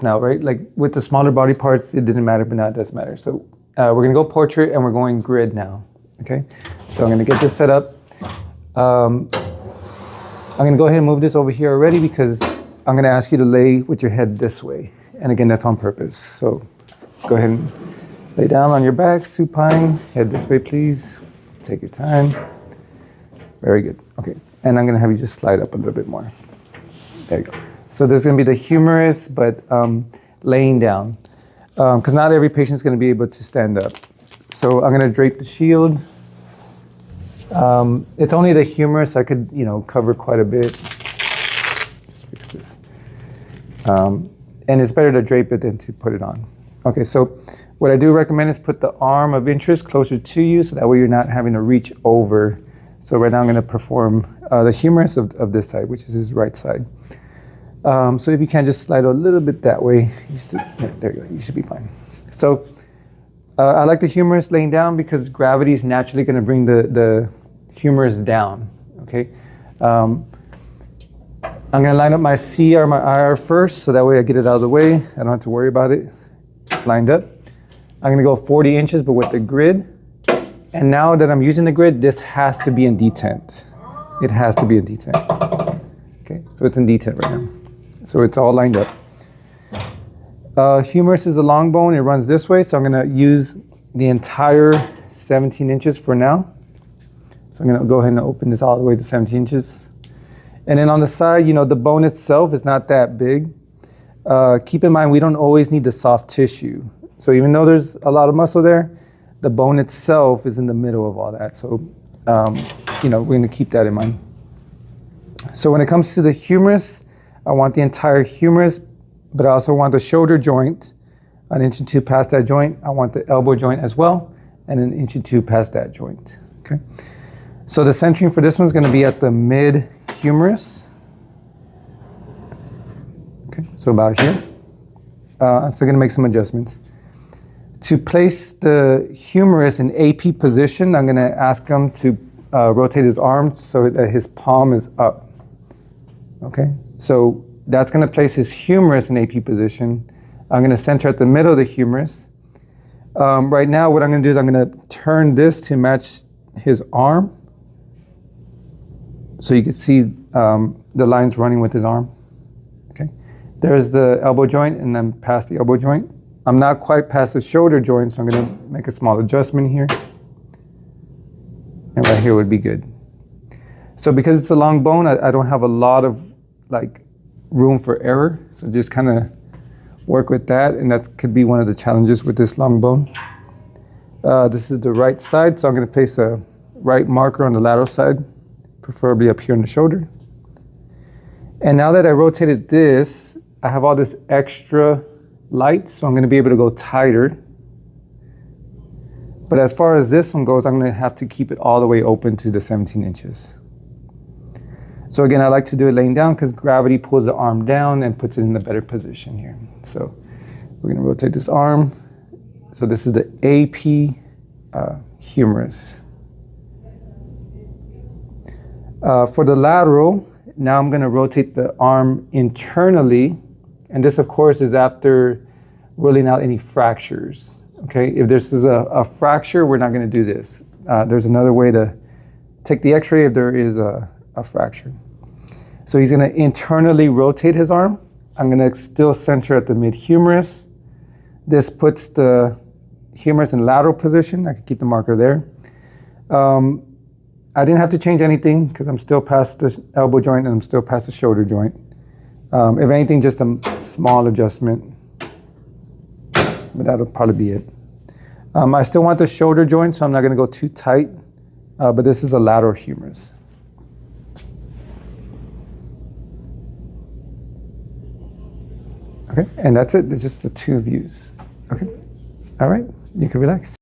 just now, right? Like with the smaller body parts, it didn't matter, but now it does matter. So we're gonna go portrait and we're going grid now, okay? So I'm gonna get this set up. I'm gonna go ahead and move this over here already because I'm gonna ask you to lay with your head this way. And again, that's on purpose. So go ahead and lay down on your back, supine, head this way, please. Take your time. Very good, okay. And I'm gonna have you just slide up a little bit more. There you go. So there's gonna be the humerus, but laying down. Because not every patient is gonna be able to stand up. So I'm gonna drape the shield. It's only the humerus, I could, cover quite a bit. Just fix this. And it's better to drape it than to put it on. Okay, so what I do recommend is put the arm of interest closer to you so that way you're not having to reach over. So right now I'm gonna perform the humerus of this side, which is his right side. So if you can just slide a little bit that way, there you go, you should be fine. So I like the humerus laying down because gravity is naturally gonna bring the humerus down, okay? I'm gonna line up my CR, my IR first, so that way I get it out of the way. I don't have to worry about it. It's lined up. I'm gonna go 40 inches, but with the grid. And now that I'm using the grid, this has to be in detent. It has to be in detent. Okay, so it's in detent right now. So it's all lined up. Humerus is a long bone, it runs this way, so I'm gonna use the entire 17 inches for now. So I'm gonna go ahead and open this all the way to 17 inches. And then on the side, the bone itself is not that big. Keep in mind, we don't always need the soft tissue. So even though there's a lot of muscle there, the bone itself is in the middle of all that. So, we're gonna keep that in mind. So when it comes to the humerus, I want the entire humerus, but I also want the shoulder joint, 1 inch or 2 past that joint. I want the elbow joint as well, and 1 inch or 2 past that joint, okay? So the centering for this one's gonna be at the mid humerus. Okay, so about here. I'm still gonna make some adjustments. To place the humerus in AP position, I'm gonna ask him to rotate his arm so that his palm is up. Okay, so that's gonna place his humerus in AP position. I'm gonna center at the middle of the humerus. Right now, what I'm gonna do is I'm gonna turn this to match his arm. So you can see the lines running with his arm. Okay, there's the elbow joint and then past the elbow joint. I'm not quite past the shoulder joint, so I'm gonna make a small adjustment here. And right here would be good. So because it's a long bone, I don't have a lot of room for error. So just kind of work with that, and that could be one of the challenges with this long bone. This is the right side, so I'm gonna place a right marker on the lateral side, preferably up here on the shoulder. And now that I rotated this, I have all this extra light, so I'm gonna be able to go tighter. But as far as this one goes, I'm gonna have to keep it all the way open to the 17 inches. So again, I like to do it laying down because gravity pulls the arm down and puts it in a better position here. So we're gonna rotate this arm. So this is the AP humerus. For the lateral, now I'm gonna rotate the arm internally. And this, of course, is after ruling out any fractures. Okay, if this is a fracture, we're not gonna do this. There's another way to take the x-ray if there is a fracture. So he's gonna internally rotate his arm. I'm gonna still center at the mid-humerus. This puts the humerus in lateral position. I could keep the marker there. I didn't have to change anything because I'm still past the elbow joint and I'm still past the shoulder joint. If anything, just a small adjustment, but that'll probably be it. I still want the shoulder joint, so I'm not gonna go too tight, but this is a lateral humerus. Okay, and that's it. It's just the 2 views. Okay, all right, you can relax.